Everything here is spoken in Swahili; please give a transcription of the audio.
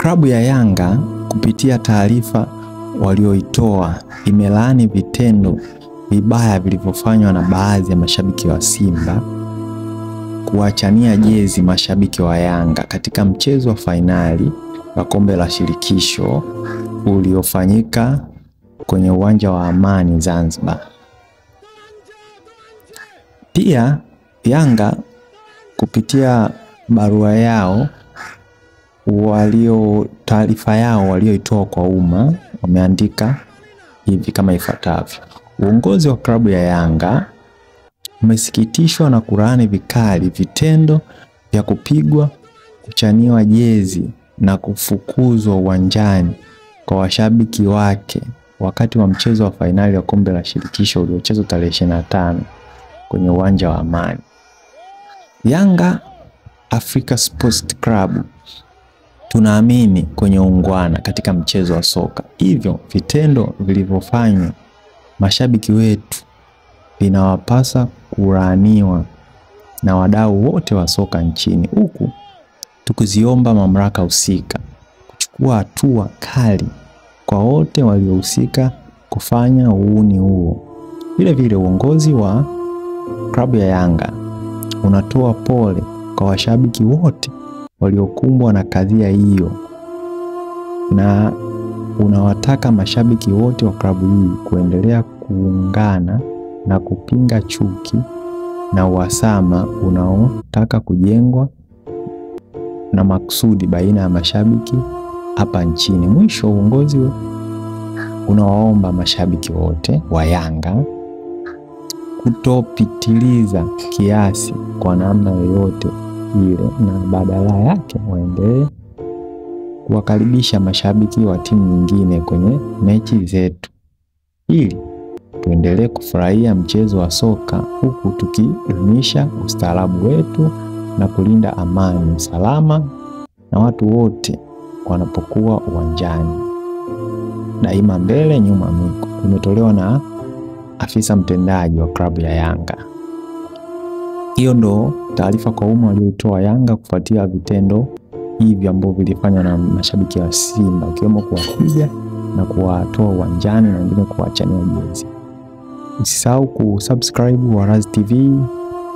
Klabu ya Yanga kupitia taarifa walioitoa imelaani vitendo vibaya vilivyofanywa na baadhi ya mashabiki wa Simba kuachania jezi mashabiki wa Yanga katika mchezo wa fainali wa kombe la shirikisho uliofanyika kwenye uwanja wa Amani Zanzibar. Pia Yanga kupitia barua yao taarifa yao walioitoa kwa umma wameandika hivi kama ifuatavyo: uongozi wa klabu ya Yanga umesikitishwa na kulaani vikali vitendo vya kupigwa, kuchaniwa jezi na kufukuzwa uwanjani kwa washabiki wake wakati wa mchezo wa fainali wa kombe la shirikisho uliochezwa tarehe 25 kwenye uwanja wa Amani. Yanga Africa Sports Club tunaamini kwenye ungwana katika mchezo wa soka. Hivyo vitendo vilivyofanywa mashabiki wetu vinawapasa kulaaniwa na wadau wote wa soka nchini, huku tukiziomba mamlaka husika kuchukua hatua kali kwa wote waliohusika kufanya uuni huo. Vile vile uongozi wa klabu ya Yanga unatoa pole kwa washabiki wote waliokumbwa na kadhia hiyo, na unawataka mashabiki wote wa klabu hii kuendelea kuungana na kupinga chuki na uhasama unaotaka kujengwa na makusudi baina ya mashabiki hapa nchini. Mwisho, uongozi unawaomba mashabiki wote wa Yanga kutopitiliza kiasi kwa namna yoyote ile, na badala yake waendelee kuwakaribisha mashabiki wa timu nyingine kwenye mechi zetu ili tuendelee kufurahia mchezo wa soka huku tukidumisha ustaarabu wetu na kulinda amani, usalama na watu wote wanapokuwa uwanjani. Daima mbele, nyuma mwiko. Umetolewa na afisa mtendaji wa klabu ya Yanga. Hiyo ndo taarifa kwa umma walioitoa Yanga kufuatia vitendo hivi ambavyo vilifanywa na mashabiki wa Simba, ikiwemo kuwapiga na kuwatoa uwanjani na wengine kuachania jezi. Usisahau kusubscribe Warazi TV.